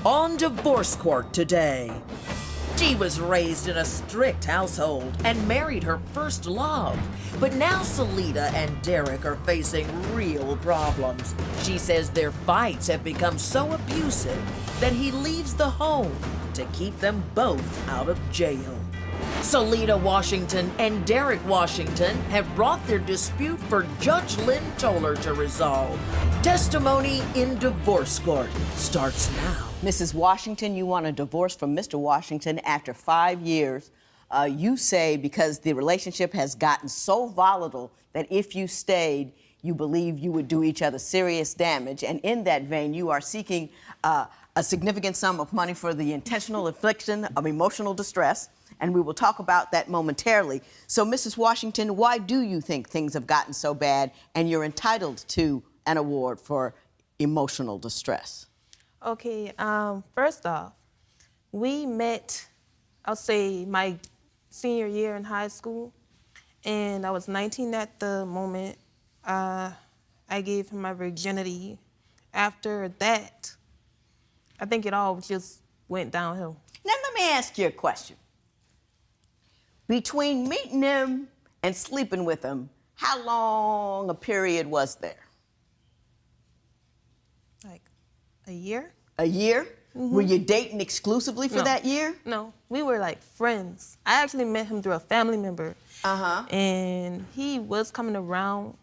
on divorce court today. She was raised in a strict household and married her first love. But now Solida and Derrick are facing real problems. She says their fights have become so abusive that he leaves the home to keep them both out of jail. Salida Washington and Derrick Washington have brought their dispute for Judge Lynn Toller to resolve. Testimony in divorce court starts now. Mrs. Washington, you want a divorce from Mr. Washington after 5 years. You say because the relationship has gotten so volatile that if you stayed, you believe you would do each other serious damage. And in that vein, you are seeking a significant sum of money for the intentional infliction of emotional distress. And we will talk about that momentarily. So, Mrs. Washington, why do you think things have gotten so bad and you're entitled to an award for emotional distress? Okay, first off, we met, I'll say, my senior year in high school, and I was 19 at the moment. I gave him my virginity. After that, I think it all just went downhill. Now, let me ask you a question. Between meeting him and sleeping with him, how long a period was there? Like a year? A year? Mm-hmm. Were you dating exclusively for that year? No, we were like friends. I actually met him through a family member. And he was coming around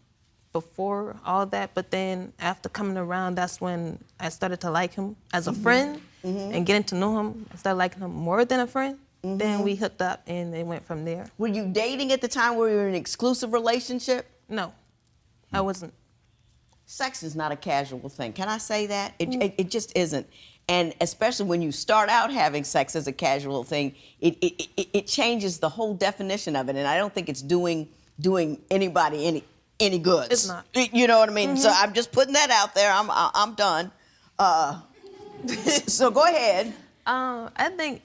before all that, but then after coming around, that's when I started to like him as a friend and getting to know him. I started liking him more than a friend. Then we hooked up and it went from there. Were you dating at the time? Were you in an exclusive relationship? No, I wasn't. Sex is not a casual thing. Can I say that? It just isn't. And especially when you start out having sex as a casual thing, it changes the whole definition of it. And I don't think it's doing anybody any good. It's not. You know what I mean? So I'm just putting that out there. I'm done. So go ahead. I think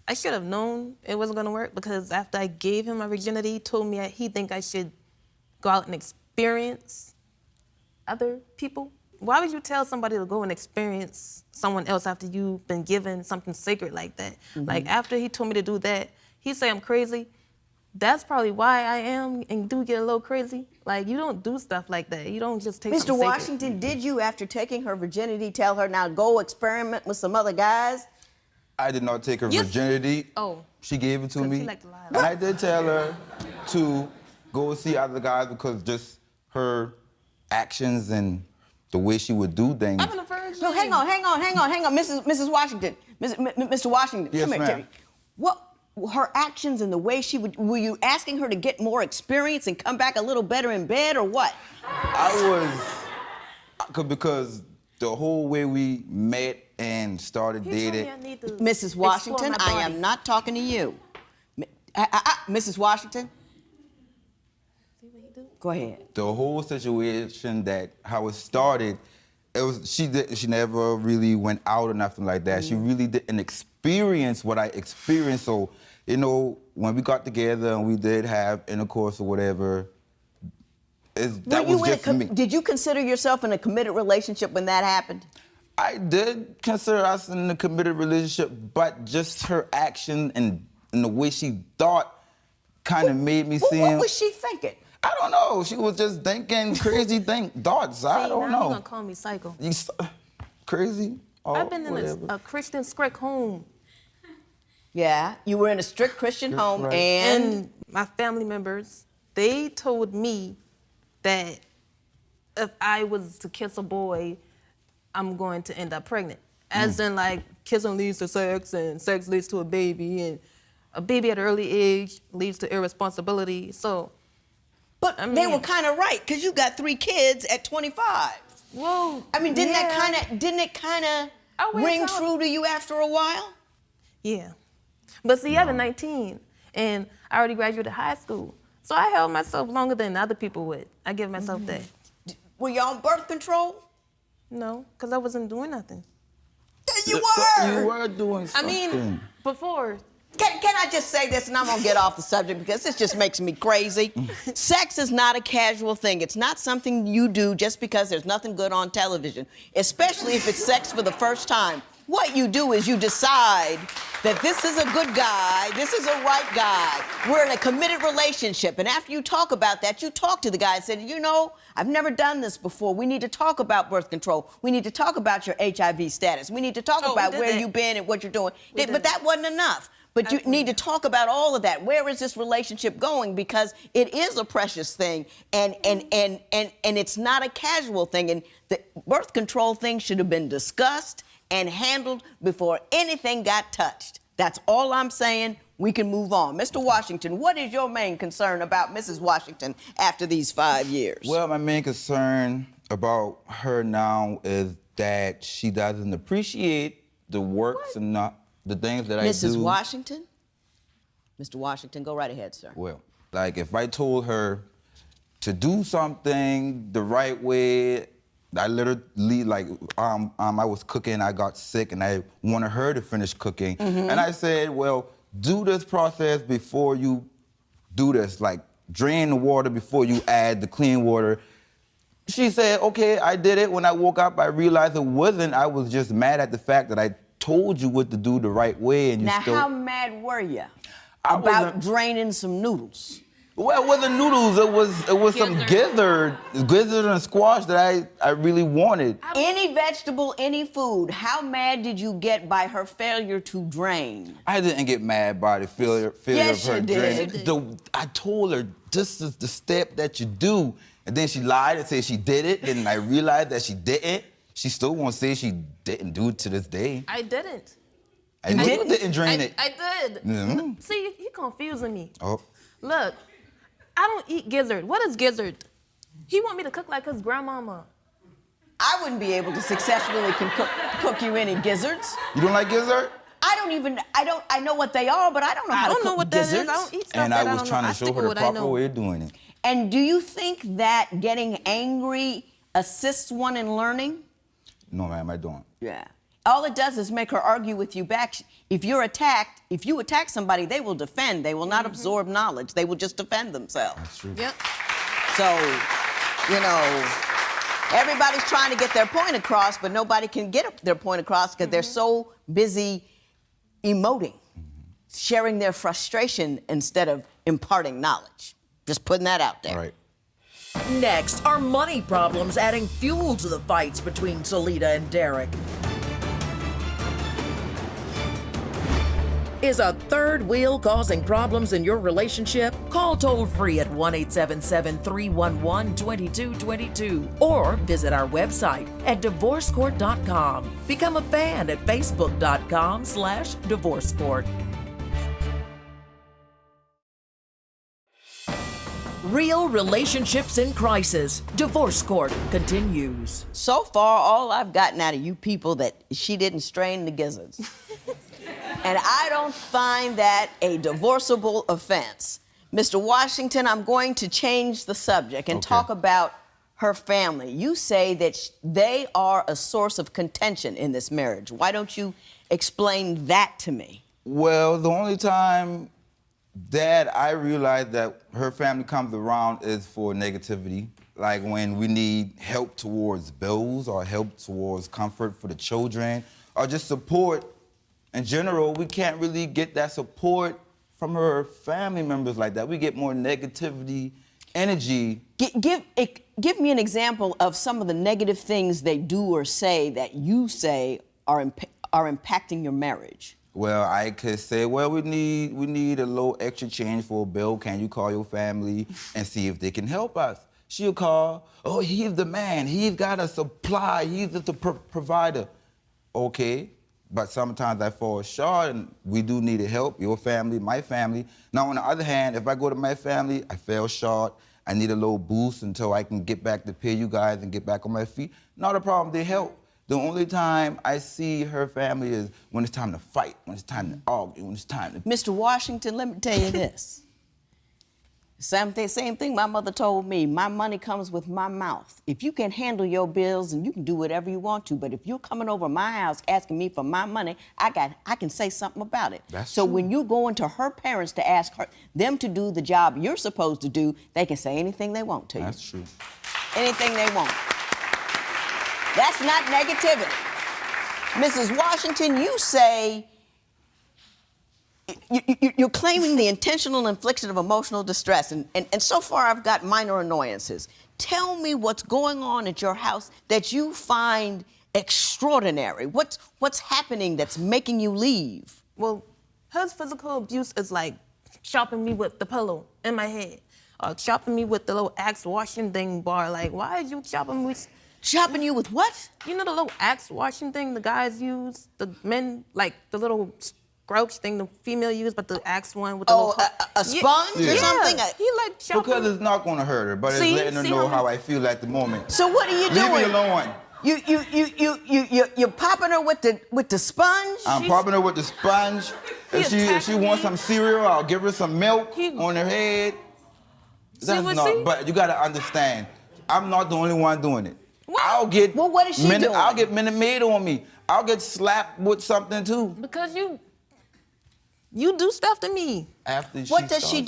I should have known it wasn't gonna work because after I gave him my virginity, he told me he think I should go out and experience other people. Why would you tell somebody to go and experience someone else after you've been given something sacred like that? Like after he told me to do that, he said I'm crazy. That's probably why I am and do get a little crazy. Like you don't do stuff like that. You don't just take something Mr. Washington, did you, after taking her virginity, tell her now go experiment with some other guys? I did not take her virginity. Oh. She gave it to me. Like to lie. And I did tell her to go see other guys because just her actions and the way she would do things. I'm a virgin. No, hang on, Mrs. Washington, Mr. Washington, Yes, come here, ma'am. Terry. What her actions and the way she would? Were you asking her to get more experience and come back a little better in bed, or what? Because the whole way we met and started dating. Mrs. Washington, I am not talking to you. Mrs. Washington. Go ahead. The whole situation how it started, she never really went out or nothing like that. She really didn't experience what I experienced. So, you know, when we got together and we did have intercourse or whatever, that was just for me. Did you consider yourself in a committed relationship when that happened? I did consider us in a committed relationship, but just her action and the way she thought kind of made me seem... What was she thinking? I don't know. She was just thinking crazy thoughts. I don't know. You're gonna call me psycho. Crazy? I've been in a Christian strict home. Yeah, you were in a strict Christian home, right. And my family members, they told me that if I was to kiss a boy, I'm going to end up pregnant. As in, like, kissing leads to sex, and sex leads to a baby, and a baby at an early age leads to irresponsibility. So, but I mean, they were kind of right, because you got 3 kids at 25. Whoa. I mean, didn't it kind of ring true to you after a while? Yeah. But see, I was 19, and I already graduated high school. So I held myself longer than other people would. I give myself that. Were you on birth control? No, because I wasn't doing nothing. You were! You were doing something. I mean, before, Can I just say this, and I'm gonna get off the subject because this just makes me crazy. Sex is not a casual thing. It's not something you do just because there's nothing good on television, especially if it's sex for the first time. What you do is you decide that this is a good guy, this is a right guy. We're in a committed relationship. And after you talk about that, you talk to the guy and say, you know, I've never done this before. We need to talk about birth control. We need to talk about your HIV status. We need to talk about where you've been and what you're doing. But that wasn't enough. But you need to talk about all of that. Where is this relationship going? Because it is a precious thing, and it's not a casual thing. And the birth control thing should have been discussed and handled before anything got touched. That's all I'm saying. We can move on. Mr. Washington, what is your main concern about Mrs. Washington after these 5 years? Well, my main concern about her now is that she doesn't appreciate the works and not the things that I do. Mrs. Washington? Mr. Washington, go right ahead, sir. Well, like if I told her to do something the right way, I literally, like, I was cooking, I got sick, and I wanted her to finish cooking. And I said, well, do this process before you do this. Like, drain the water before you add the clean water. She said, okay, I did it. When I woke up, I realized it wasn't. I was just mad at the fact that I told you what to do the right way, and you still... Now, how mad were you about draining some noodles? Well, it wasn't noodles. It was some gizzard and squash that I really wanted. Any vegetable, any food, how mad did you get by her failure to drain? I didn't get mad by the failure Yes, of her you did. draining. I told her, this is the step that you do. And then she lied and said she did it. Then I realized that she didn't. She still won't say she didn't do it to this day. I didn't. I know you didn't drain it. I did. Mm-hmm. See, you're confusing me. Oh. Look, I don't eat gizzard. What is gizzard? He want me to cook like his grandmama. I wouldn't be able to successfully cook you any gizzards. You don't like gizzard? I know what they are, but I don't know how to cook what gizzards. that is. I don't eat stuff And that I was trying to show her the proper way of doing it. And do you think that getting angry assists one in learning? No, ma'am, I don't. Yeah. All it does is make her argue with you back. If you attack somebody, they will defend. They will not absorb knowledge. They will just defend themselves. That's true. Yep. So, you know, everybody's trying to get their point across, but nobody can get their point across because they're so busy emoting, sharing their frustration instead of imparting knowledge. Just putting that out there. All right. Next, are money problems adding fuel to the fights between Solida and Derrick? Is a third wheel causing problems in your relationship? Call toll-free at 1-877-311-2222 or visit our website at divorcecourt.com. Become a fan at facebook.com/divorcecourt. Real relationships in crisis. Divorce Court continues. So far, all I've gotten out of you people that she didn't strain the gizzards. And I don't find that a divorceable offense. Mr. Washington, I'm going to change the subject and talk about her family. You say that they are a source of contention in this marriage. Why don't you explain that to me? Well, the only time that I realize that her family comes around is for negativity. Like when we need help towards bills or help towards comfort for the children or just support. In general, we can't really get that support from her family members like that. We get more negativity, energy. Give me an example of some of the negative things they do or say that you say are impacting your marriage. Well, I could say, well, we need a little extra change for a bill. Can you call your family and see if they can help us? She'll call, oh, he's the man. He's got a supply. He's the provider. Okay. But sometimes I fall short, and we do need help, your family, my family. Now, on the other hand, if I go to my family, I fell short, I need a little boost until I can get back to pay you guys and get back on my feet. Not a problem, they help. The only time I see her family is when it's time to fight, when it's time to argue, when it's time to... Mr. Washington, let me tell you this. Same thing my mother told me. My money comes with my mouth. If you can handle your bills, and you can do whatever you want to, but if you're coming over my house asking me for my money, I can say something about it. So when you go into her parents to ask them to do the job you're supposed to do, they can say anything they want to you. That's true. Anything they want. That's not negativity. Mrs. Washington, you say you're claiming the intentional infliction of emotional distress, and so far I've got minor annoyances. Tell me what's going on at your house that you find extraordinary. What's happening that's making you leave? Well, his physical abuse is like chopping me with the pillow in my head, or chopping me with the little axe washing thing bar. Like, why are you chopping me? Chopping you with what? You know the little axe washing thing the guys use? The men, like the little grouch thing the female use, but the axe one with the little... a sponge or something? He like chopping. Because it's not going to hurt her, but it's letting her know how I feel at the moment. So what are you doing? Leave me alone. You're popping her with the sponge? I'm popping her with the sponge. If she wants some cereal, I'll give her some milk on her head. But you got to understand, I'm not the only one doing it. What? What is she doing? I'll get minute maid on me. I'll get slapped with something too. Because you do stuff to me. What does he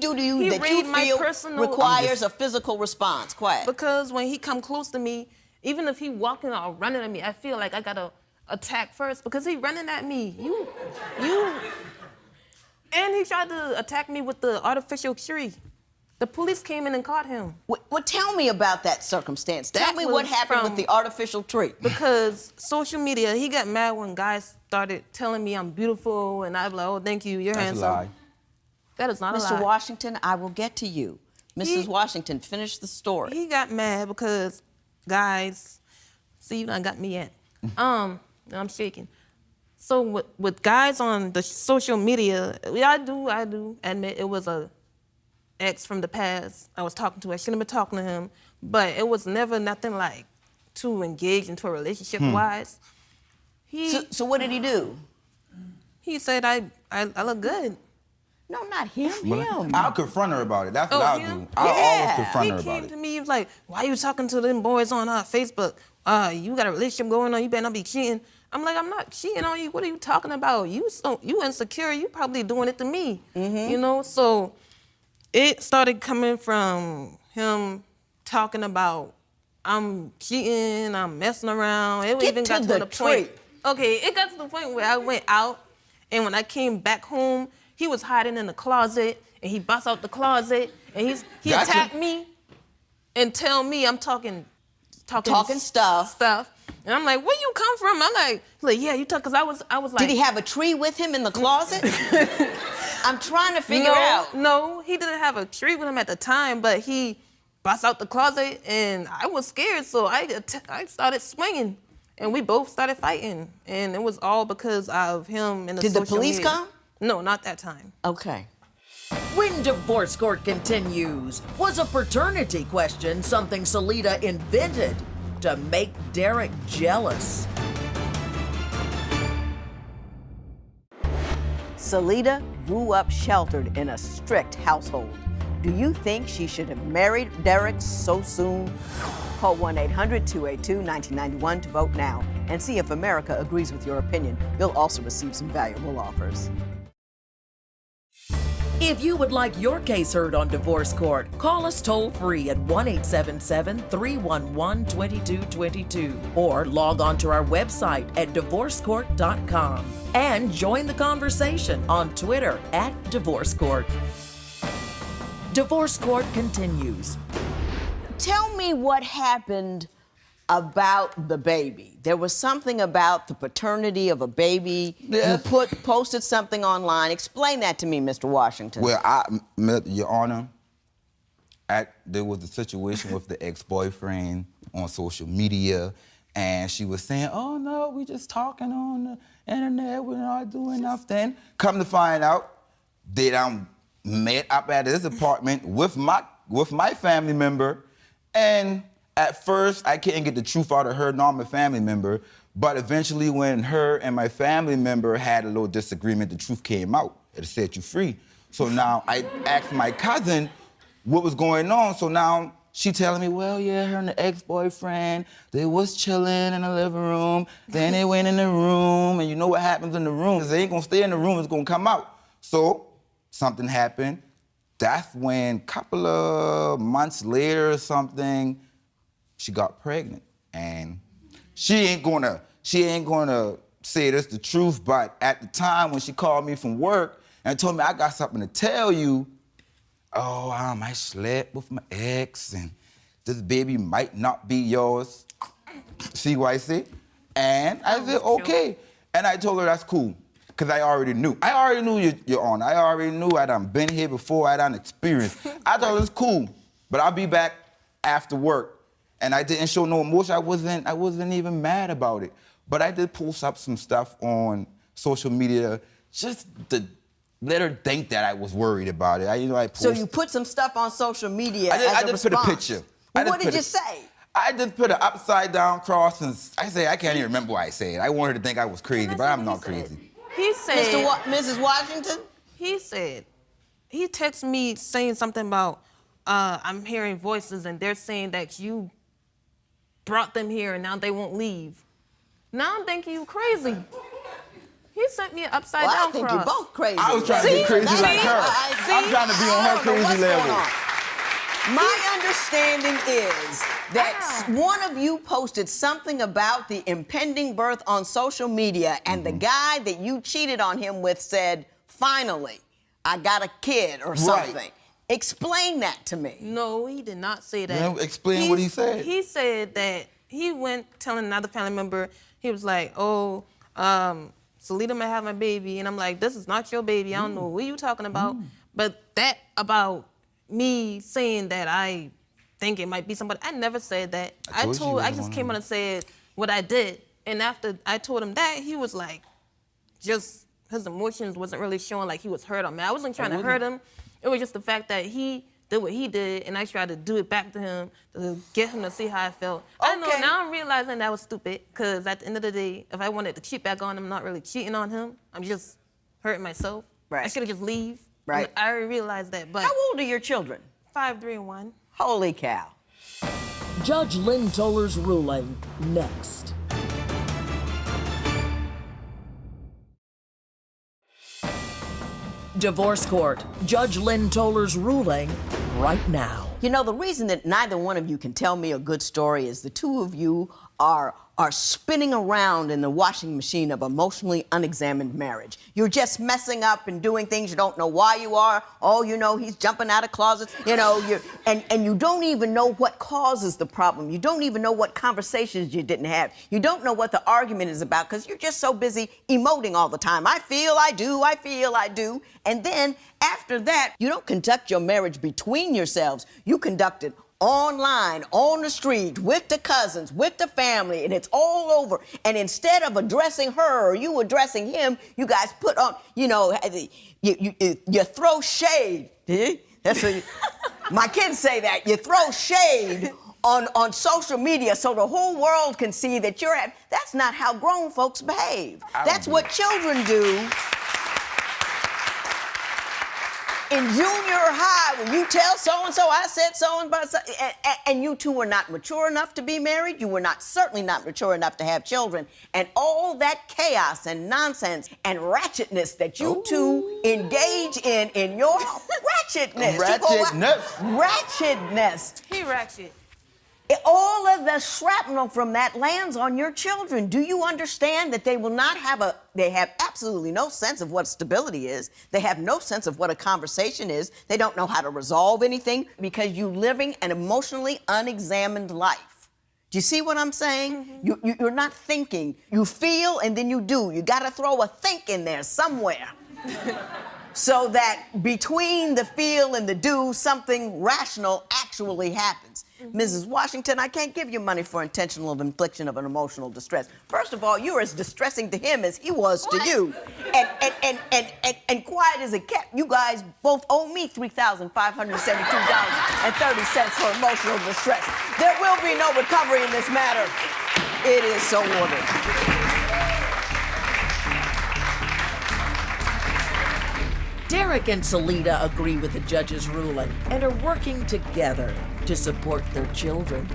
do to you that you feel requires a physical response? Quiet. Because when he come close to me, even if he walking or running at me, I feel like I gotta attack first because he running at me. And he tried to attack me with the artificial tree. The police came in and caught him. Well, tell me about that circumstance. Tell me what happened with the artificial tree. Because social media, he got mad when guys started telling me I'm beautiful, and I'd be like, oh, thank you, you're handsome. That's a lie. That is not a lie. Mr. Washington, I will get to you. Mrs. Washington, finish the story. He got mad because guys, see, you done got me at. I'm shaking. So with guys on the social media, I do admit it was a ex from the past I was talking to. I shouldn't have been talking to him, but it was never nothing like to engage into a relationship wise. So what did he do? He said I look good. No, not him. Him. I'll confront her about it. That's what I'll do. I'll always confront her about it. He came to me, he was like, why you talking to them boys on Facebook? You got a relationship going on, you better not be cheating. I'm like, I'm not cheating on you. What are you talking about? You insecure, you probably doing it to me. You know, so it started coming from him talking about I'm cheating, I'm messing around. It even got to the point. Okay, it got to the point where I went out, and when I came back home, he was hiding in the closet, and he busts out the closet, and he attacked me and tell me I'm talking stuff. And I'm like, where you come from? I'm like, yeah, you talk, because I was like. Did he have a tree with him in the closet? I'm trying to figure out. No, he didn't have a tree with him at the time, but he busts out the closet, and I was scared, so I started swinging, and we both started fighting, and it was all because of him and the social media. Did the police come? No, not that time. Okay. When Divorce Court continues, was a paternity question something Salida invented to make Derrick jealous? Salida grew up sheltered in a strict household. Do you think she should have married Derrick so soon? Call 1-800-282-1991 to vote now and see if America agrees with your opinion. You'll also receive some valuable offers. If you would like your case heard on Divorce Court, call us toll-free at 1-877-311-2222 or log on to our website at divorcecourt.com and join the conversation on Twitter at Divorce Court. Divorce Court continues. Tell me what happened about the baby. There was something about the paternity of a baby. Yes. You posted something online. Explain that to me, Mr. Washington. Well, Your Honor, there was a situation with the ex-boyfriend on social media, and she was saying, oh no, we just talking on the internet, we're not doing nothing. Come to find out, they done met up at his apartment with my family member, and at first, I couldn't get the truth out of her nor my family member, but eventually when her and my family member had a little disagreement, the truth came out. It set you free. So now I asked my cousin what was going on. So now she telling me, well, yeah, her and the ex-boyfriend, they was chilling in the living room. Then they went in the room, and you know what happens in the room? They ain't gonna stay in the room, it's gonna come out. So something happened. That's when, a couple of months later or something, she got pregnant. And she ain't gonna say this the truth, but at the time when she called me from work and told me, I got something to tell you, oh, I slept with my ex, and this baby might not be yours. See what I say? And I said, okay. And I told her that's cool, because I already knew. I already knew you're on. I already knew. I done been here before. I done experienced. I thought it was cool, but I'll be back after work. And I didn't show no emotion. I wasn't even mad about it. But I did post up some stuff on social media just to let her think that I was worried about it. So you put some stuff on social media I just put a picture. Well, what did you say? I just put an upside down cross, and I can't even remember what I said. I wanted her to think I was crazy, but I'm not crazy. He said, Mrs. Washington? He said, he texted me saying something about, I'm hearing voices and they're saying that you brought them here and now they won't leave. Now I'm thinking you crazy. He sent me an upside down cross. I think you're both crazy. I was trying to be crazy like her. I'm trying to be on her crazy level. My understanding is that one of you posted something about the impending birth on social media, and the guy that you cheated on him with said, finally, I got a kid or something. Right. Explain that to me. No, he did not say that. Yeah, explain what he said. He said that he went telling another family member, he was like, oh, Salida might have my baby. And I'm like, this is not your baby. I don't know what you talking about. But that about me saying that I think it might be somebody, I never said that. I just came on and said what I did. And after I told him that, he was like, just his emotions wasn't really showing like he was hurt on me. I wasn't trying to hurt him. It was just the fact that he did what he did, and I tried to do it back to him to get him to see how I felt. Okay. I know now I'm realizing that was stupid, because at the end of the day, if I wanted to cheat back on him, I'm not really cheating on him. I'm just hurting myself. Right. I should have just leave. Right. I already realized that. But how old are your children? 5, 3, and 1. Holy cow. Judge Lynn Toller's ruling next. Divorce Court. Judge Lynn Toller's ruling right now. You know, the reason that neither one of you can tell me a good story is the two of you are spinning around in the washing machine of emotionally unexamined marriage. You're just messing up and doing things you don't know why you are. Oh, you know, he's jumping out of closets. You know, and you don't even know what causes the problem. You don't even know what conversations you didn't have. You don't know what the argument is about, because you're just so busy emoting all the time. I feel, I do, I feel, I do. And then after that, you don't conduct your marriage between yourselves. You conduct it online, on the street, with the cousins, with the family, and it's all over. And instead of addressing her or you addressing him, you guys put on, you know, you throw shade. That's what my kids say that. You throw shade on social media so the whole world can see that you're at. That's not how grown folks behave. That's what children do. In junior high, when you tell so-and-so, I said so-and-so, and you two were not mature enough to be married, you were certainly not mature enough to have children, and all that chaos and nonsense and ratchetness that you two engage in your ratchetness. Ratchetness. He ratchet. All of the shrapnel from that lands on your children. Do you understand that they will not have they have absolutely no sense of what stability is. They have no sense of what a conversation is. They don't know how to resolve anything because you're living an emotionally unexamined life. Do you see what I'm saying? Mm-hmm. You're not thinking. You feel and then you do. You got to throw a think in there somewhere. So that between the feel and the do, something rational actually happens. Mrs. Washington, I can't give you money for intentional infliction of an emotional distress. First of all, you're as distressing to him as he was to you. And quiet as a cat, you guys both owe me $3,572.30 for emotional distress. There will be no recovery in this matter. It is so ordered. Derrick and Salida agree with the judge's ruling and are working together to support their children.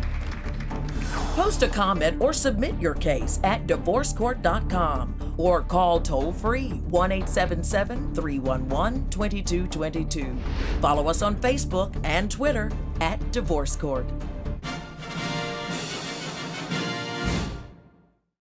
Post a comment or submit your case at divorcecourt.com or call toll-free 1-877-311-2222. Follow us on Facebook and Twitter at Divorce Court.